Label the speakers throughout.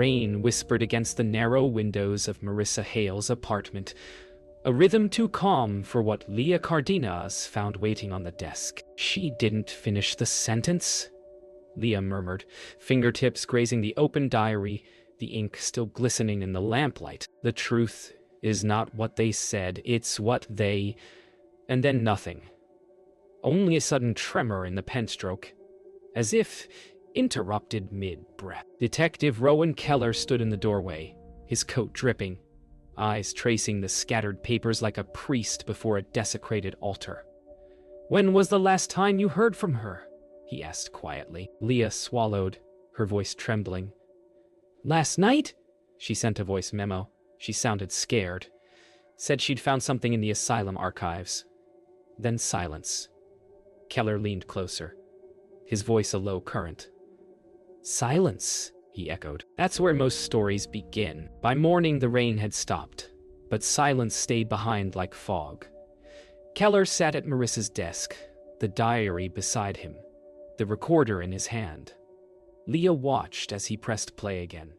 Speaker 1: Rain whispered against the narrow windows of Marissa Hale's apartment, a rhythm too calm for what Leah Cardenas found waiting on the desk. "She didn't finish the sentence," Leah murmured, fingertips grazing the open diary, the ink still glistening in the lamplight. "The truth is not what they said, it's what they..." And then nothing. Only a sudden tremor in the pen stroke, as if interrupted mid-breath. Detective Rowan Keller stood in the doorway, his coat dripping, eyes tracing the scattered papers like a priest before a desecrated altar. "When was the last time you heard from her?" he asked quietly. Leah swallowed, her voice trembling. "Last night?" She sent a voice memo. She sounded scared. Said she'd found something in the asylum archives. Then silence. Keller leaned closer, his voice a low current. "Silence," he echoed. "That's where most stories begin." By morning, the rain had stopped, but silence stayed behind like fog. Keller sat at Marissa's desk, the diary beside him, the recorder in his hand. Leah watched as he pressed play again.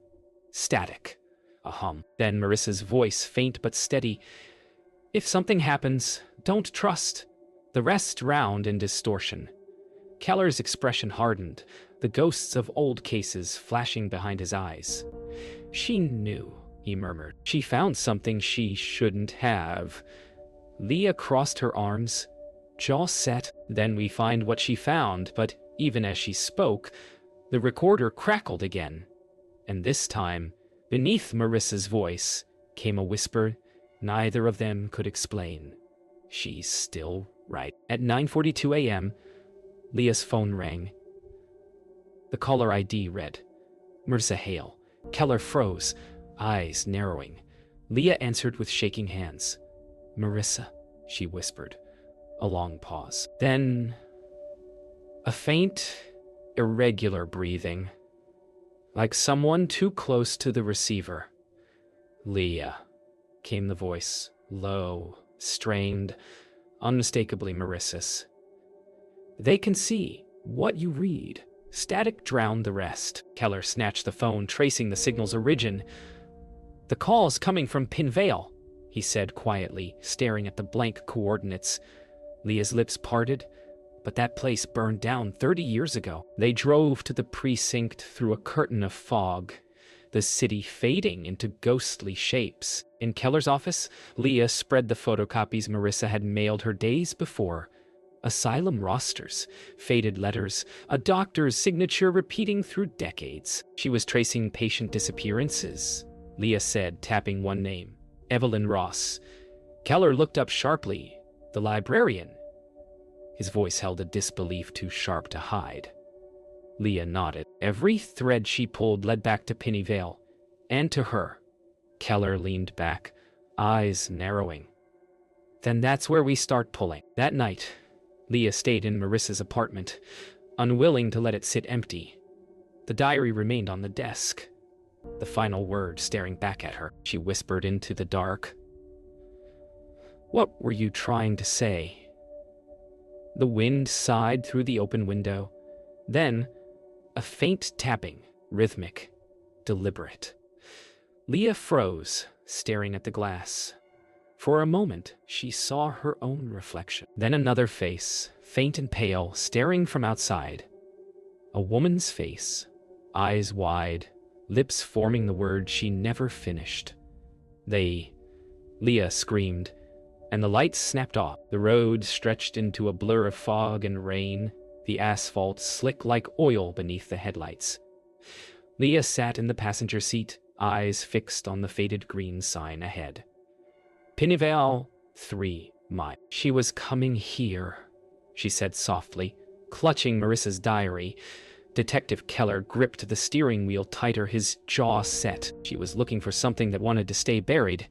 Speaker 1: Static. A hum. Then Marissa's voice, faint but steady. "If something happens, don't trust. The rest drowned in distortion." Keller's expression hardened, the ghosts of old cases flashing behind his eyes. "She knew," he murmured. "She found something she shouldn't have." Leah crossed her arms, jaw set. "Then we find what she found," but even as she spoke, the recorder crackled again. And this time, beneath Marissa's voice, came a whisper neither of them could explain. "She's still right." At 9:42 a.m., Leah's phone rang. The caller ID read, Marissa Hale. Keller froze, eyes narrowing. Leah answered with shaking hands. "Marissa," she whispered. A long pause. Then, a faint, irregular breathing, like someone too close to the receiver. "Leah," came the voice, low, strained, unmistakably Marissa's. "They can see what you read." Static drowned the rest. Keller snatched the phone, tracing the signal's origin. "The call's coming from Pinvale," he said quietly, staring at the blank coordinates. Leah's lips parted, but that place burned down 30 years ago. They drove to the precinct through a curtain of fog, the city fading into ghostly shapes. In Keller's office, Leah spread the photocopies Marissa had mailed her days before. Asylum rosters, faded letters, a doctor's signature repeating through decades. She was tracing patient disappearances, Leah said, tapping one name, Evelyn Ross. Keller looked up sharply. "The librarian?" His voice held a disbelief too sharp to hide. Leah nodded. Every thread she pulled led back to Pennyvale, and to her. Keller leaned back, eyes narrowing. "Then that's where we start pulling." That night, Leah stayed in Marissa's apartment, unwilling to let it sit empty. The diary remained on the desk, the final word staring back at her. She whispered into the dark. "What were you trying to say?" The wind sighed through the open window. Then, a faint tapping, rhythmic, deliberate. Leah froze, staring at the glass. For a moment, she saw her own reflection. Then another face, faint and pale, staring from outside. A woman's face, eyes wide, lips forming the word she never finished. Leah screamed, and the lights snapped off. The road stretched into a blur of fog and rain, the asphalt slick like oil beneath the headlights. Leah sat in the passenger seat, eyes fixed on the faded green sign ahead. Pennyvale, 3 miles. She was coming here, she said softly, clutching Marissa's diary. Detective Keller gripped the steering wheel tighter, his jaw set. She was looking for something that wanted to stay buried.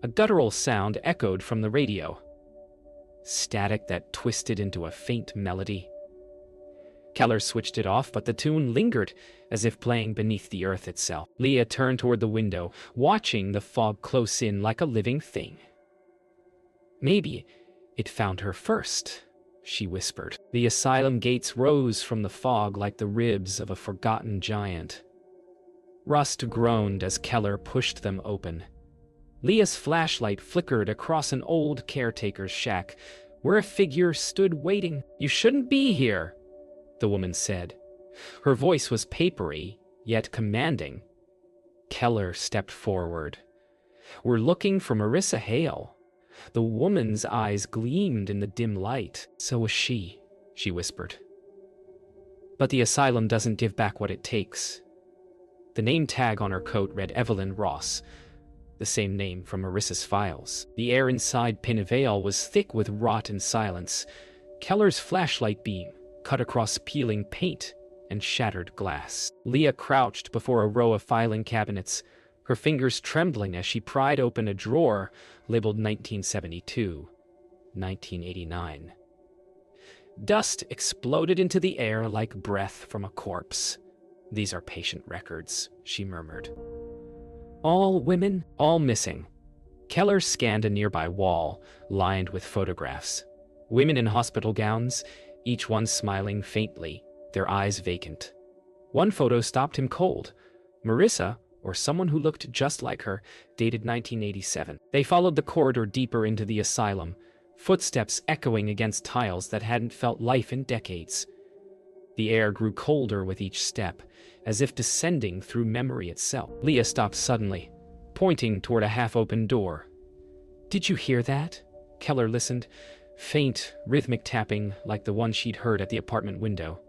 Speaker 1: A guttural sound echoed from the radio. Static that twisted into a faint melody. Keller switched it off, but the tune lingered, as if playing beneath the earth itself. Leah turned toward the window, watching the fog close in like a living thing. "Maybe it found her first," she whispered. The asylum gates rose from the fog like the ribs of a forgotten giant. Rust groaned as Keller pushed them open. Leah's flashlight flickered across an old caretaker's shack, where a figure stood waiting. "You shouldn't be here," the woman said. Her voice was papery, yet commanding. Keller stepped forward. "We're looking for Marissa Hale." The woman's eyes gleamed in the dim light. "So was she," she whispered. "But the asylum doesn't give back what it takes." The name tag on her coat read Evelyn Ross, the same name from Marissa's files. The air inside Pinevale was thick with rot and silence. Keller's flashlight beam cut across peeling paint and shattered glass. Leah crouched before a row of filing cabinets, her fingers trembling as she pried open a drawer labeled 1972, 1989. Dust exploded into the air like breath from a corpse. "These are patient records," she murmured. "All women, all missing." Keller scanned a nearby wall, lined with photographs. Women in hospital gowns, each one smiling faintly, their eyes vacant. One photo stopped him cold. Marissa, or someone who looked just like her, dated 1987. They followed the corridor deeper into the asylum, footsteps echoing against tiles that hadn't felt life in decades. The air grew colder with each step, as if descending through memory itself. Leah stopped suddenly, pointing toward a half-open door. "Did you hear that?" Keller listened, faint, rhythmic tapping like the one she'd heard at the apartment window.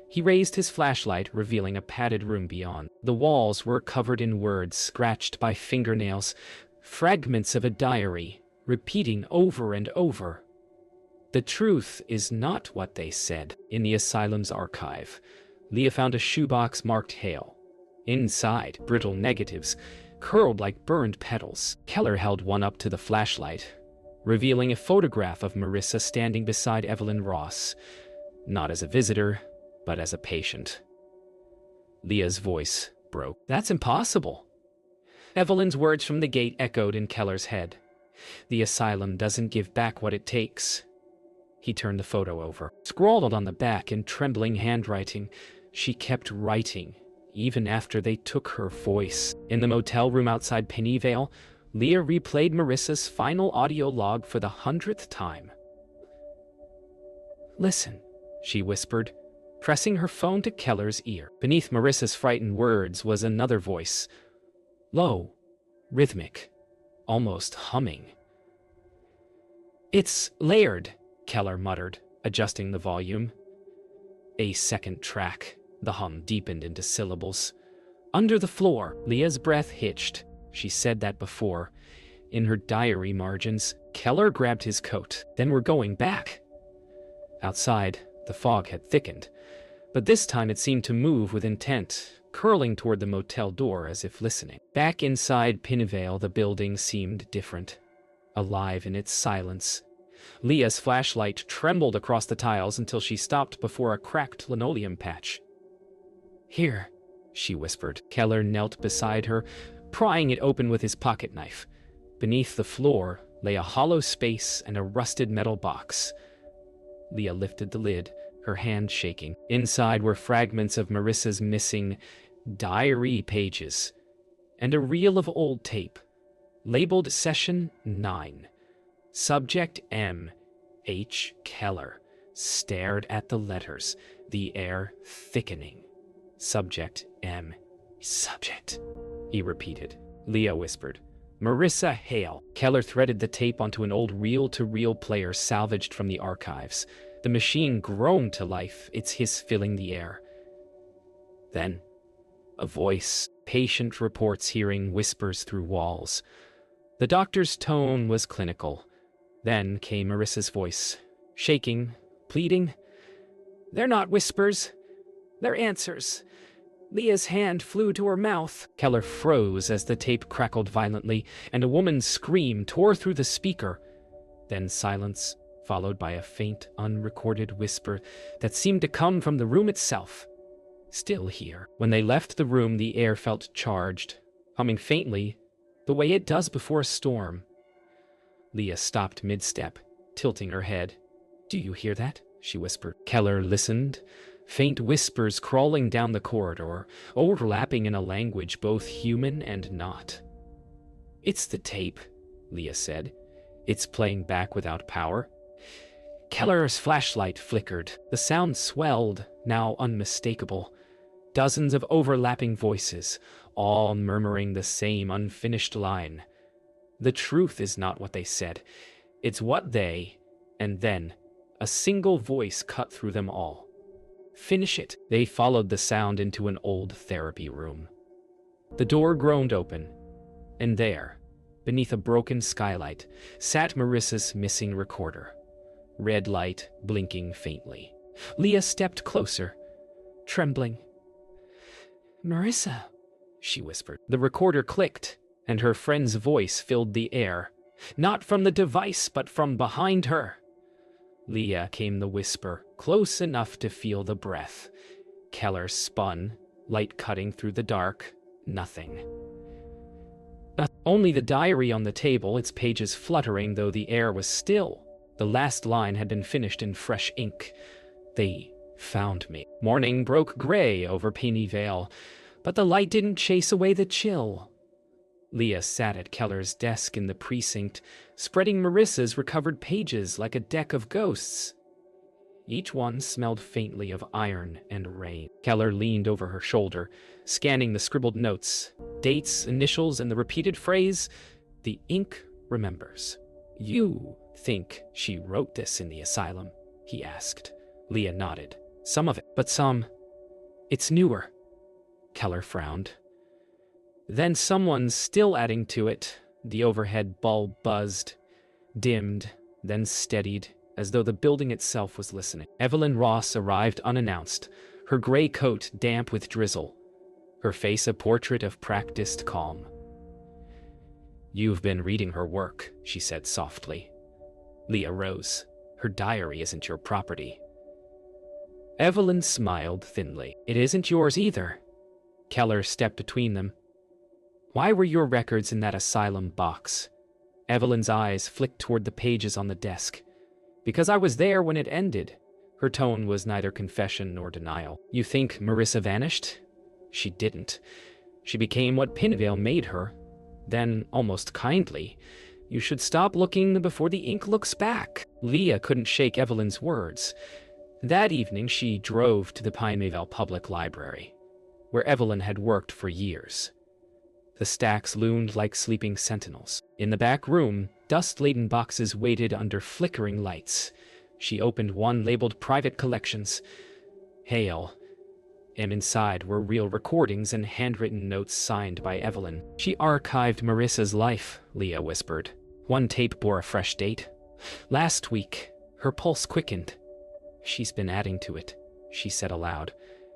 Speaker 1: He raised his flashlight, revealing a padded room beyond. The walls were covered in words scratched by fingernails, fragments of a diary, repeating over and over. "The truth is not what they said." In the asylum's archive, Leah found a shoebox marked Hale. Inside, brittle negatives, curled like burned petals. Keller held one up to the flashlight, revealing a photograph of Marissa standing beside Evelyn Ross, not as a visitor, but as a patient. Leah's voice broke. "That's impossible." Evelyn's words from the gate echoed in Keller's head. "The asylum doesn't give back what it takes." He turned the photo over. Scrawled on the back in trembling handwriting, she kept writing, even after they took her voice. In the motel room outside Pennyvale, Leah replayed Marissa's final audio log for the 100th time. "Listen," she whispered, pressing her phone to Keller's ear. Beneath Marissa's frightened words was another voice, low, rhythmic, almost humming. "It's layered," Keller muttered, adjusting the volume. A second track. The hum deepened into syllables. "Under the floor." Leah's breath hitched. She said that before. In her diary margins, Keller grabbed his coat. "Then we're going back." Outside, the fog had thickened, but this time it seemed to move with intent, curling toward the motel door as if listening. Back inside Pinevale, the building seemed different, alive in its silence. Leah's flashlight trembled across the tiles until she stopped before a cracked linoleum patch. "Here," she whispered. Keller knelt beside her, prying it open with his pocket knife. Beneath the floor lay a hollow space and a rusted metal box. Leah lifted the lid, her hand shaking. Inside were fragments of Marissa's missing diary pages and a reel of old tape, labeled Session 9. Subject M. H. Keller stared at the letters, the air thickening. "Subject M. Subject," he repeated. Leah whispered, "Marissa Hale." Keller threaded the tape onto an old reel-to-reel player salvaged from the archives. The machine groaned to life, its hiss filling the air. Then, a voice. Patient reports hearing whispers through walls. The doctor's tone was clinical. Then came Marissa's voice, shaking, pleading. "They're not whispers. They're answers." Leah's hand flew to her mouth. Keller froze as the tape crackled violently, and a woman's scream tore through the speaker. Then silence, followed by a faint, unrecorded whisper that seemed to come from the room itself. Still here. When they left the room, the air felt charged, humming faintly, the way it does before a storm. Leah stopped mid-step, tilting her head. "Do you hear that?" she whispered. Keller listened, faint whispers crawling down the corridor, overlapping in a language both human and not. "It's the tape," Leah said. "It's playing back without power." Keller's flashlight flickered. The sound swelled, now unmistakable. Dozens of overlapping voices, all murmuring the same unfinished line. "The truth is not what they said. It's what they..." And then, a single voice cut through them all. "Finish it." They followed the sound into an old therapy room. The door groaned open, and there, beneath a broken skylight, sat Marissa's missing recorder. Red light blinking faintly. Leah stepped closer, trembling. "Marissa," she whispered. The recorder clicked, and her friend's voice filled the air. Not from the device, but from behind her. "Leah," came the whisper, close enough to feel the breath. Keller spun, light cutting through the dark. Nothing. Only the diary on the table, its pages fluttering though the air was still. The last line had been finished in fresh ink. "They found me." Morning broke gray over Pennyvale, but the light didn't chase away the chill. Leah sat at Keller's desk in the precinct, spreading Marissa's recovered pages like a deck of ghosts. Each one smelled faintly of iron and rain. Keller leaned over her shoulder, scanning the scribbled notes, dates, initials, and the repeated phrase, "The ink remembers." "You think she wrote this in the asylum?" he asked. Leah nodded. "Some of it, but some... It's newer." Keller frowned. "Then someone's still adding to it." The overhead bulb buzzed, dimmed, then steadied, as though the building itself was listening. Evelyn Ross arrived unannounced, her gray coat damp with drizzle, her face a portrait of practiced calm. "You've been reading her work," she said softly. Leah rose. "Her diary isn't your property." Evelyn smiled thinly. "It isn't yours either." Keller stepped between them. "Why were your records in that asylum box?" Evelyn's eyes flicked toward the pages on the desk. "Because I was there when it ended." Her tone was neither confession nor denial. "You think Marissa vanished?" "She didn't. She became what Pennyvale made her." Then, almost kindly, "You should stop looking before the ink looks back." Leah couldn't shake Evelyn's words. That evening she drove to the Pennyvale Public Library, where Evelyn had worked for years. The stacks loomed like sleeping sentinels. In the back room, dust-laden boxes waited under flickering lights. She opened one labeled Private Collections. Hail. And inside were real recordings and handwritten notes signed by Evelyn. "She archived Marissa's life," Leah whispered. One tape bore a fresh date. "Last week." Her pulse quickened. "She's been adding to it," she said aloud,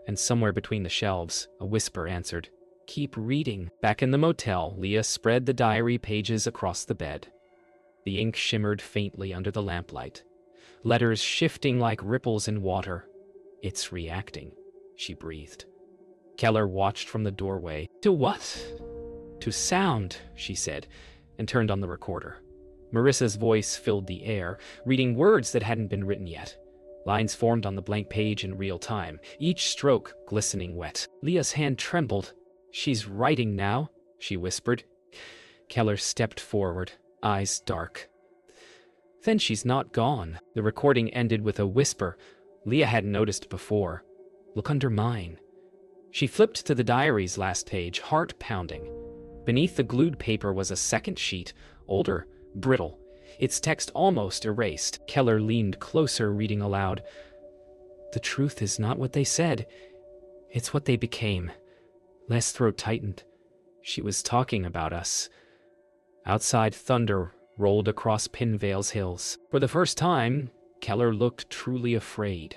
Speaker 1: and somewhere between the shelves, a whisper answered, "Keep reading." Back in the motel, Leah spread the diary pages across the bed. The ink shimmered faintly under the lamplight, letters shifting like ripples in water. "It's reacting," she breathed. Keller watched from the doorway. "To what?" "To sound," she said, and turned on the recorder. Marissa's voice filled the air, reading words that hadn't been written yet. Lines formed on the blank page in real time, each stroke glistening wet. Leah's hand trembled. "She's writing now," she whispered. Keller stepped forward, eyes dark. "Then she's not gone." The recording ended with a whisper Leah hadn't noticed before. "Look under mine." She flipped to the diary's last page, heart pounding. Beneath the glued paper was a second sheet, older, brittle, its text almost erased. Keller leaned closer, reading aloud. "The truth is not what they said. It's what they became." Les' throat tightened. She was talking about us. Outside, thunder rolled across Pennyvale's hills. For the first time, Keller looked truly afraid.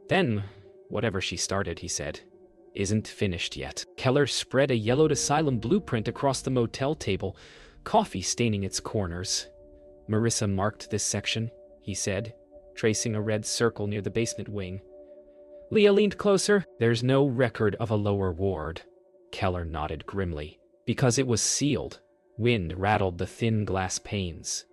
Speaker 1: "Then, whatever she started," he said, "isn't finished yet." Keller spread a yellowed asylum blueprint across the motel table, coffee staining its corners. "Marissa marked this section," he said, tracing a red circle near the basement wing. Leah leaned closer. "There's no record of a lower ward." Keller nodded grimly. "Because it was sealed." Wind rattled the thin glass panes.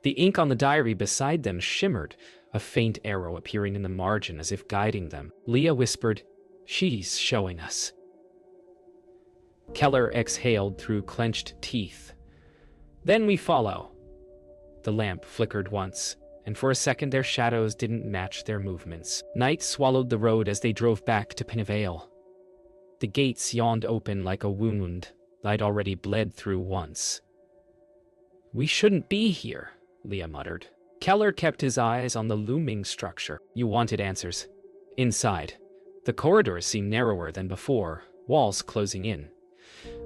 Speaker 1: The ink on the diary beside them shimmered, a faint arrow appearing in the margin as if guiding them. Leah whispered, "She's showing us." Keller exhaled through clenched teeth. "Then we follow." The lamp flickered once, and for a second their shadows didn't match their movements. Night swallowed the road as they drove back to Pinnevale. The gates yawned open like a wound I'd already bled through once. "We shouldn't be here," Leah muttered. Keller kept his eyes on the looming structure. "You wanted answers." Inside, the corridors seemed narrower than before, walls closing in.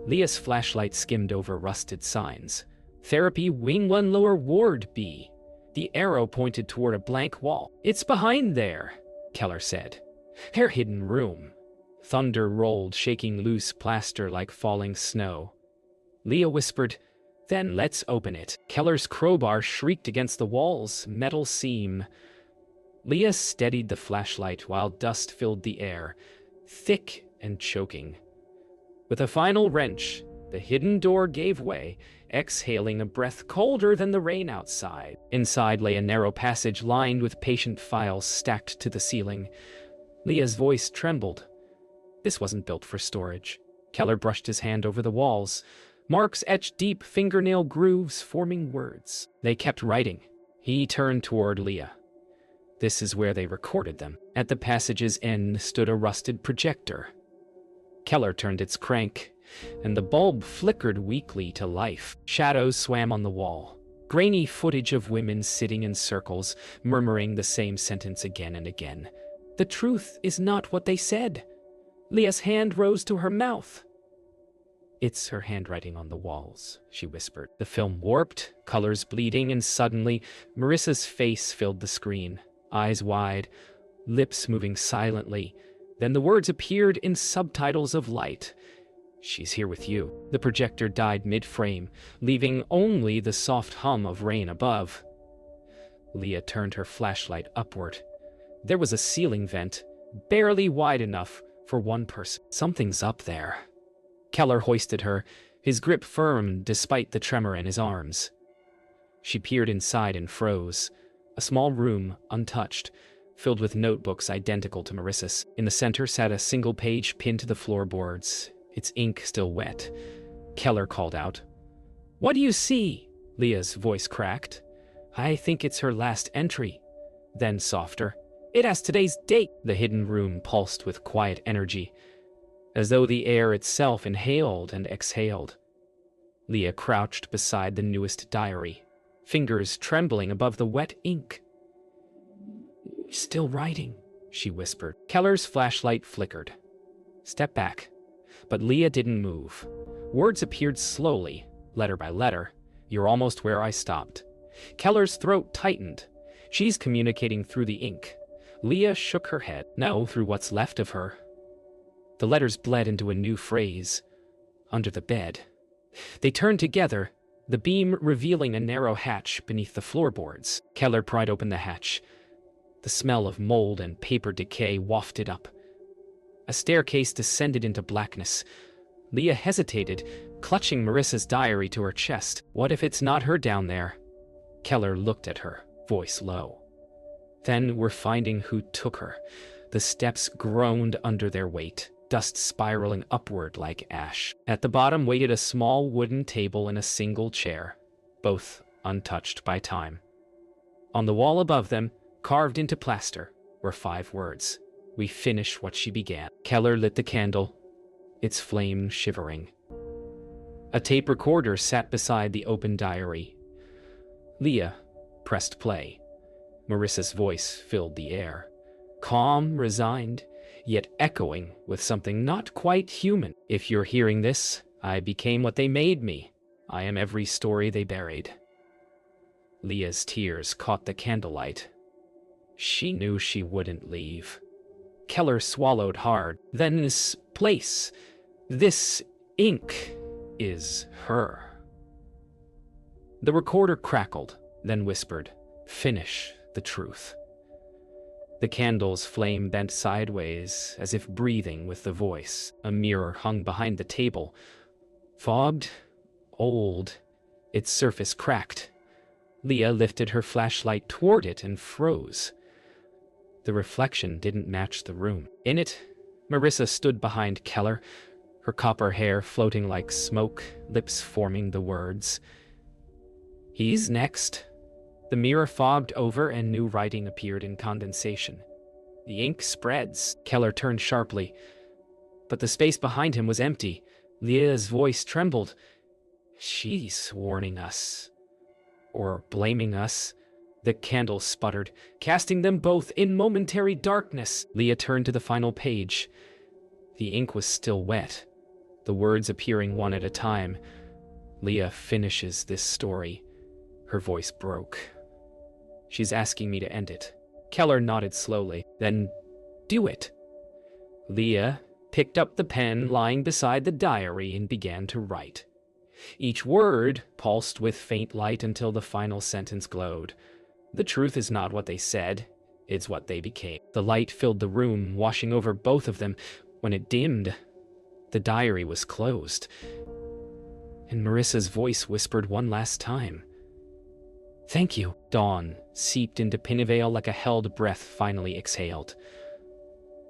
Speaker 1: Leah's flashlight skimmed over rusted signs. "Therapy Wing 1 Lower Ward B." The arrow pointed toward a blank wall. "It's behind there," Keller said. "Her hidden room." Thunder rolled, shaking loose plaster like falling snow. Leah whispered, "Then let's open it." Keller's crowbar shrieked against the wall's metal seam. Leah steadied the flashlight while dust filled the air, thick and choking. With a final wrench, the hidden door gave way, exhaling a breath colder than the rain outside. Inside lay a narrow passage lined with patient files stacked to the ceiling. Leah's voice trembled. This wasn't built for storage. Keller brushed his hand over the walls. Marks etched deep fingernail grooves, forming words. They kept writing. He turned toward Leah. This is where they recorded them. At the passage's end stood a rusted projector. Keller turned its crank, and the bulb flickered weakly to life. Shadows swam on the wall. Grainy footage of women sitting in circles, murmuring the same sentence again and again. "The truth is not what they said." Leah's hand rose to her mouth. "It's her handwriting on the walls," she whispered. The film warped, colors bleeding, and suddenly Marissa's face filled the screen, eyes wide, lips moving silently. Then the words appeared in subtitles of light. "She's here with you." The projector died mid-frame, leaving only the soft hum of rain above. Leah turned her flashlight upward. There was a ceiling vent, barely wide enough for one person. "Something's up there." Keller hoisted her, his grip firm despite the tremor in his arms. She peered inside and froze. A small room, untouched, filled with notebooks identical to Marissa's. In the center sat a single page pinned to the floorboards, its ink still wet. Keller called out. "What do you see?" Leah's voice cracked. "I think it's her last entry." Then softer. "It has today's date." The hidden room pulsed with quiet energy, as though the air itself inhaled and exhaled. Leah crouched beside the newest diary, fingers trembling above the wet ink. "Still writing," she whispered. Keller's flashlight flickered. "Step back." But Leah didn't move. Words appeared slowly, letter by letter. "You're almost where I stopped." Keller's throat tightened. "She's communicating through the ink." Leah shook her head. "No, through what's left of her." The letters bled into a new phrase. "Under the bed." They turned together, the beam revealing a narrow hatch beneath the floorboards. Keller pried open the hatch. The smell of mold and paper decay wafted up. A staircase descended into blackness. Leah hesitated, clutching Marissa's diary to her chest. What if it's not her down there? Keller looked at her, voice low. "Then we're finding who took her." The steps groaned under their weight, dust spiraling upward like ash. At the bottom waited a small wooden table and a single chair, both untouched by time. On the wall above them, carved into plaster, were 5 words. "We finish what she began." Keller lit the candle, its flame shivering. A tape recorder sat beside the open diary. Leah pressed play. Marissa's voice filled the air, calm, resigned, yet echoing with something not quite human. "If you're hearing this, I became what they made me. I am every story they buried." Leah's tears caught the candlelight. She knew she wouldn't leave. Keller swallowed hard. "Then this place, this ink, is her." The recorder crackled, then whispered, "Finish the truth." The candle's flame bent sideways, as if breathing with the voice. A mirror hung behind the table. Fogged, old, its surface cracked. Leah lifted her flashlight toward it and froze. The reflection didn't match the room. In it, Marissa stood behind Keller, her copper hair floating like smoke, lips forming the words. "He's next." The mirror fogged over and new writing appeared in condensation. The ink spreads. Keller turned sharply, but the space behind him was empty. Leah's voice trembled. "She's warning us. Or blaming us." The candle sputtered, casting them both in momentary darkness. Leah turned to the final page. The ink was still wet, the words appearing one at a time. "Leah finishes this story." Her voice broke. "She's asking me to end it." Keller nodded slowly. "Then do it." Leah picked up the pen lying beside the diary and began to write. Each word pulsed with faint light until the final sentence glowed. "The truth is not what they said, it's what they became." The light filled the room, washing over both of them. When it dimmed, the diary was closed, and Marissa's voice whispered one last time, "Thank you." Dawn seeped into Pinnevale like a held breath finally exhaled.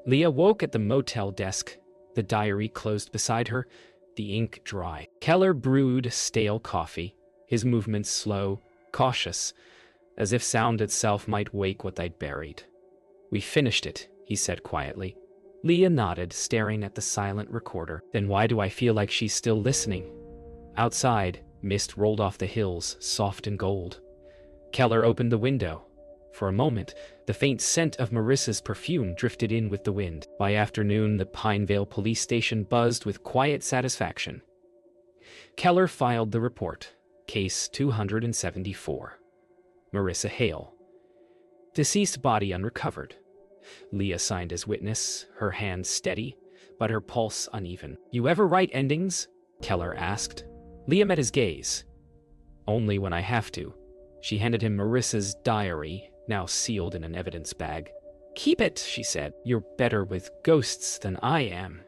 Speaker 1: Leah woke at the motel desk, the diary closed beside her, the ink dry. Keller brewed stale coffee, his movements slow, cautious, as if sound itself might wake what they'd buried. "We finished it," he said quietly. Leah nodded, staring at the silent recorder. "Then why do I feel like she's still listening?" Outside, mist rolled off the hills, soft and gold. Keller opened the window. For a moment, the faint scent of Marissa's perfume drifted in with the wind. By afternoon, the Pinevale police station buzzed with quiet satisfaction. Keller filed the report. Case 274. Marissa Hale. Deceased body unrecovered. Leah signed as witness, her hand steady, but her pulse uneven. "You ever write endings?" Keller asked. Leah met his gaze. "Only when I have to." She handed him Marissa's diary, now sealed in an evidence bag. "Keep it," she said. "You're better with ghosts than I am."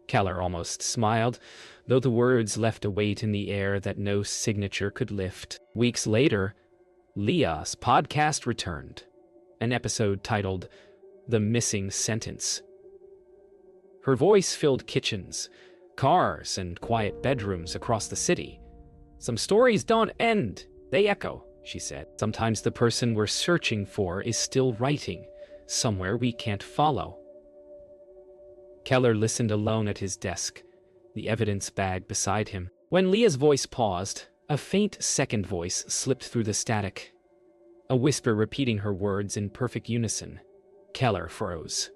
Speaker 1: Keller almost smiled, though the words left a weight in the air that no signature could lift. Weeks later, Leah's podcast returned, an episode titled "The Missing Sentence." Her voice filled kitchens, cars, and quiet bedrooms across the city. "Some stories don't end, they echo," she said. "Sometimes the person we're searching for is still writing, somewhere we can't follow." Keller listened alone at his desk, the evidence bag beside him. When Leah's voice paused, a faint second voice slipped through the static, a whisper repeating her words in perfect unison. Keller froze.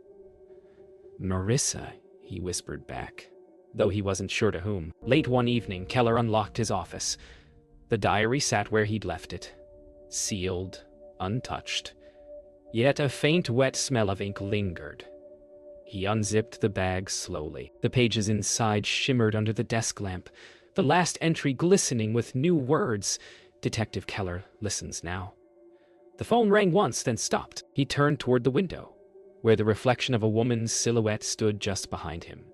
Speaker 1: "Marissa," he whispered back, though he wasn't sure to whom. Late one evening, Keller unlocked his office. The diary sat where he'd left it, sealed, untouched. Yet a faint wet smell of ink lingered. He unzipped the bag slowly. The pages inside shimmered under the desk lamp, the last entry glistening with new words. Detective Keller listens now. The phone rang once, then stopped. He turned toward the window, where the reflection of a woman's silhouette stood just behind him.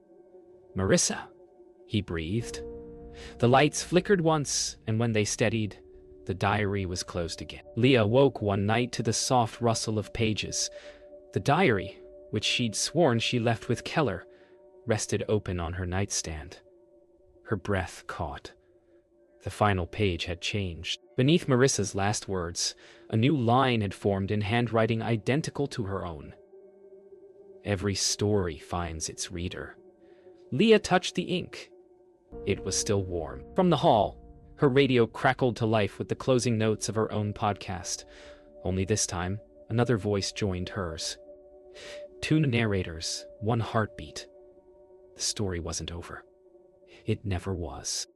Speaker 1: "Marissa," he breathed. The lights flickered once, and when they steadied, the diary was closed again. Leah woke one night to the soft rustle of pages. The diary, which she'd sworn she left with Keller, rested open on her nightstand. Her breath caught. The final page had changed. Beneath Marissa's last words, a new line had formed in handwriting identical to her own. "Every story finds its reader." Leah touched the ink. It was still warm. From the hall, her radio crackled to life with the closing notes of her own podcast. Only this time, another voice joined hers. Two narrators, one heartbeat. The story wasn't over. It never was.